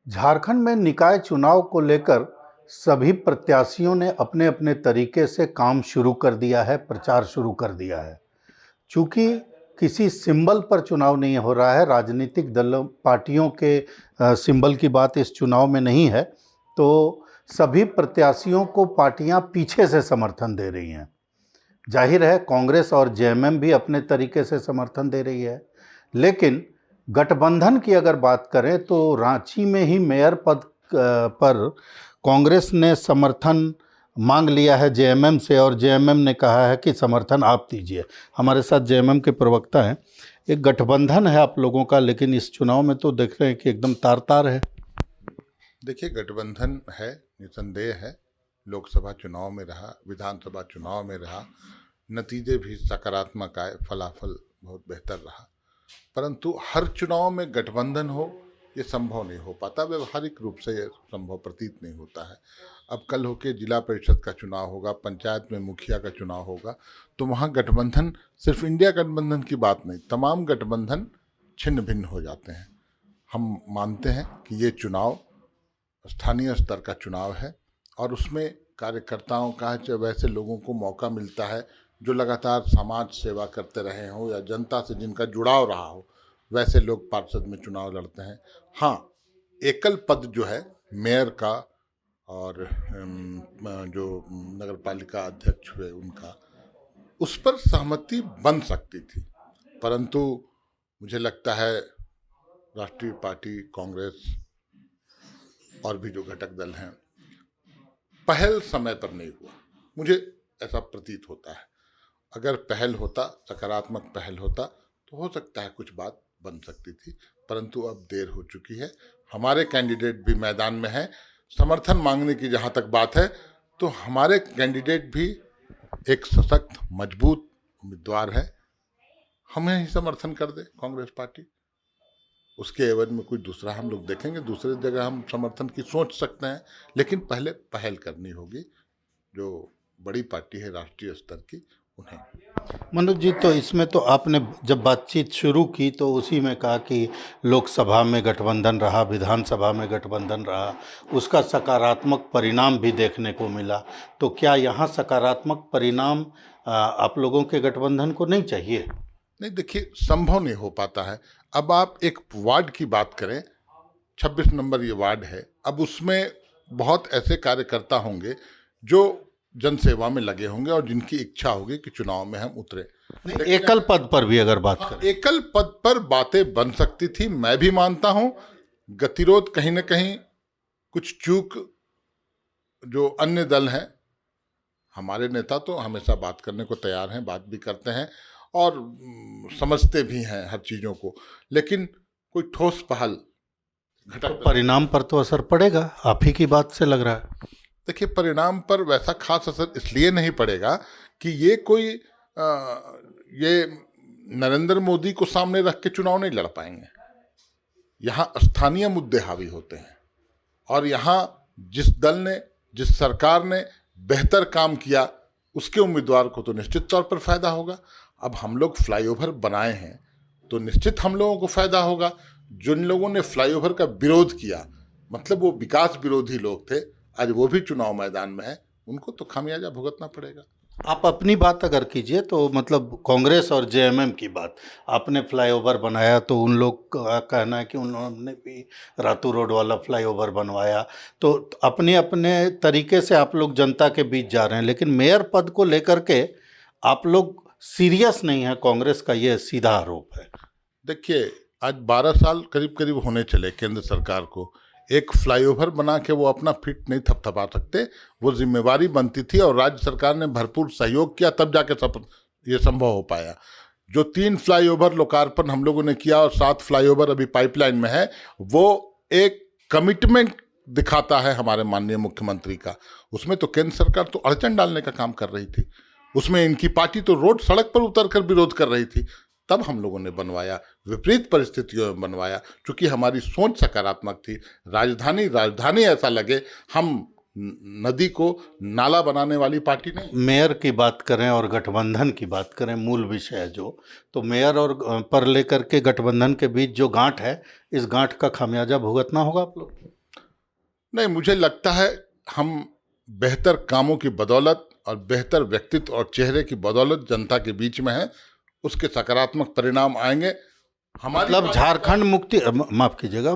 झारखंड में निकाय चुनाव को लेकर सभी प्रत्याशियों ने अपने अपने तरीके से काम शुरू कर दिया है, प्रचार शुरू कर दिया है। चूंकि किसी सिंबल पर चुनाव नहीं हो रहा है, राजनीतिक दलों पार्टियों के सिंबल की बात इस चुनाव में नहीं है, तो सभी प्रत्याशियों को पार्टियां पीछे से समर्थन दे रही हैं। जाहिर है कांग्रेस और जेएमएम भी अपने तरीके से समर्थन दे रही है, लेकिन गठबंधन की अगर बात करें तो रांची में ही मेयर पद पर कांग्रेस ने समर्थन मांग लिया है जेएमएम से, और जेएमएम ने कहा है कि समर्थन आप दीजिए। हमारे साथ जेएमएम के प्रवक्ता हैं। एक गठबंधन है आप लोगों का, लेकिन इस चुनाव में तो देख रहे हैं कि एकदम तार तार है। देखिए, गठबंधन है, निसंदेह है। लोकसभा चुनाव में रहा, विधानसभा चुनाव में रहा, नतीजे भी सकारात्मक आए, फलाफल बहुत बेहतर रहा। परंतु हर चुनाव में गठबंधन हो ये संभव नहीं हो पाता, व्यवहारिक रूप से ये संभव प्रतीत नहीं होता है। अब कल होके जिला परिषद का चुनाव होगा, पंचायत में मुखिया का चुनाव होगा, तो वहाँ गठबंधन सिर्फ इंडिया गठबंधन की बात नहीं, तमाम गठबंधन छिन्न भिन्न हो जाते हैं। हम मानते हैं कि ये चुनाव स्थानीय स्तर का चुनाव है और उसमें कार्यकर्ताओं का वैसे लोगों को मौका मिलता है जो लगातार समाज सेवा करते रहे हों या जनता से जिनका जुड़ाव रहा हो, वैसे लोग पार्षद में चुनाव लड़ते हैं। हाँ, एकल पद जो है मेयर का और जो नगर पालिका अध्यक्ष हुए उनका, उस पर सहमति बन सकती थी, परंतु मुझे लगता है राष्ट्रीय पार्टी कांग्रेस और भी जो घटक दल हैं, पहल समय पर नहीं हुआ, मुझे ऐसा प्रतीत होता है। अगर पहल होता, सकारात्मक पहल होता, तो हो सकता है कुछ बात बन सकती थी, परंतु अब देर हो चुकी है। हमारे कैंडिडेट भी मैदान में हैं। समर्थन मांगने की जहाँ तक बात है, तो हमारे कैंडिडेट भी एक सशक्त मजबूत उम्मीदवार है। हमें ही समर्थन कर दे कांग्रेस पार्टी, उसके एवज में कोई दूसरा हम लोग देखेंगे, दूसरे जगह हम समर्थन की सोच सकते हैं, लेकिन पहले पहल करनी होगी। जो बड़ी पार्टी है राष्ट्रीय स्तर की, उन्हें। मनोज जी, तो इसमें तो आपने जब बातचीत शुरू की तो उसी में कहा कि लोकसभा में गठबंधन रहा, विधानसभा में गठबंधन रहा, उसका सकारात्मक परिणाम भी देखने को मिला। तो क्या यहाँ सकारात्मक परिणाम आप लोगों के गठबंधन को नहीं चाहिए? नहीं, देखिए, संभव नहीं हो पाता है। अब आप एक वार्ड की बात करें, 26 नंबर ये वार्ड है, अब उसमें बहुत ऐसे कार्यकर्ता होंगे जो जनसेवा में लगे होंगे और जिनकी इच्छा होगी कि चुनाव में हम उतरे। एकल पद पर भी अगर बात करें, एकल पद पर बातें बन सकती थी, मैं भी मानता हूं। गतिरोध कहीं ना कहीं कुछ चूक जो अन्य दल हैं, हमारे नेता तो हमेशा बात करने को तैयार हैं, बात भी करते हैं और समझते भी हैं हर चीज़ों को, लेकिन कोई ठोस पहल तो परिणाम पर तो असर पड़ेगा, आप ही की बात से लग रहा है। देखिए, परिणाम पर वैसा खास असर इसलिए नहीं पड़ेगा कि ये कोई ये नरेंद्र मोदी को सामने रख के चुनाव नहीं लड़ पाएंगे। यहाँ स्थानीय मुद्दे हावी होते हैं और यहाँ जिस दल ने, जिस सरकार ने बेहतर काम किया, उसके उम्मीदवार को तो निश्चित तौर पर फायदा होगा। अब हम लोग फ्लाईओवर बनाए हैं तो निश्चित हम लोगों को फायदा होगा। जिन लोगों ने फ्लाईओवर का विरोध किया, मतलब वो विकास विरोधी लोग थे, आज वो भी चुनाव मैदान में है, उनको तो खामियाजा भुगतना पड़ेगा। आप अपनी बात अगर कीजिए तो मतलब कांग्रेस और जेएमएम की बात, आपने फ्लाईओवर बनाया तो उन लोग का कहना है कि उन्होंने भी रातू रोड वाला फ्लाईओवर बनवाया। तो अपने अपने तरीके से आप लोग जनता के बीच जा रहे हैं, लेकिन मेयर पद को लेकर के आप लोग सीरियस नहीं है, कांग्रेस का ये सीधा आरोप है। देखिए, आज 12 साल करीब करीब होने चले केंद्र सरकार को। एक फ्लाईओवर बना के वो अपना फिट नहीं थपथपा सकते, वो जिम्मेवारी बनती थी और राज्य सरकार ने भरपूर सहयोग किया, तब जाके ये संभव हो पाया। जो 3 फ्लाईओवर लोकार्पण हम लोगों ने किया और 7 फ्लाईओवर अभी पाइपलाइन में है, वो एक कमिटमेंट दिखाता है हमारे माननीय मुख्यमंत्री का। उसमें तो केंद्र सरकार तो अड़चन डालने का काम कर रही थी, उसमें इनकी पार्टी तो रोड सड़क पर उतर कर विरोध कर रही थी, तब हम लोगों ने बनवाया, विपरीत परिस्थितियों में बनवाया, क्योंकि हमारी सोच सकारात्मक थी। राजधानी ऐसा लगे, हम नदी को नाला बनाने वाली पार्टी नहीं। मेयर की बात करें और गठबंधन की बात करें, मूल विषय है जो, तो मेयर और पर लेकर के गठबंधन के बीच जो गांठ है, इस गांठ का खामियाजा भुगतना होगा आप लोग। नहीं, मुझे लगता है हम बेहतर कामों की बदौलत और बेहतर व्यक्तित्व और चेहरे की बदौलत जनता के बीच में है, उसके सकारात्मक परिणाम आएंगे। हमारी मतलब झारखंड मुक्ति माफ कीजिएगा,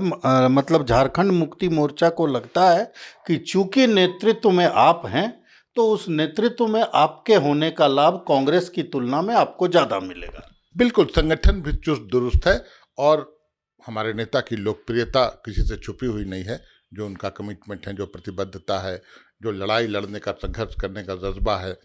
मतलब झारखंड मुक्ति मोर्चा को लगता है कि चूंकि नेतृत्व में आप हैं तो उस नेतृत्व में आपके होने का लाभ कांग्रेस की तुलना में आपको ज्यादा मिलेगा। बिल्कुल, संगठन भी चुस्त दुरुस्त है और हमारे नेता की लोकप्रियता किसी से छुपी हुई नहीं है। जो उनका कमिटमेंट है, जो प्रतिबद्धता है, जो लड़ाई लड़ने का, संघर्ष करने का जज्बा है,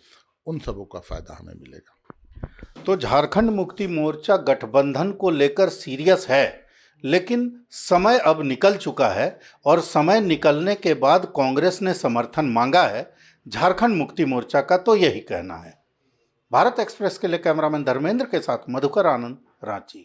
उन सबों का फायदा हमें मिलेगा। तो झारखंड मुक्ति मोर्चा गठबंधन को लेकर सीरियस है, लेकिन समय अब निकल चुका है और समय निकलने के बाद कांग्रेस ने समर्थन मांगा है। झारखंड मुक्ति मोर्चा का तो यही कहना है। भारत एक्सप्रेस के लिए कैमरामैन धर्मेंद्र के साथ मधुकर आनंद, रांची।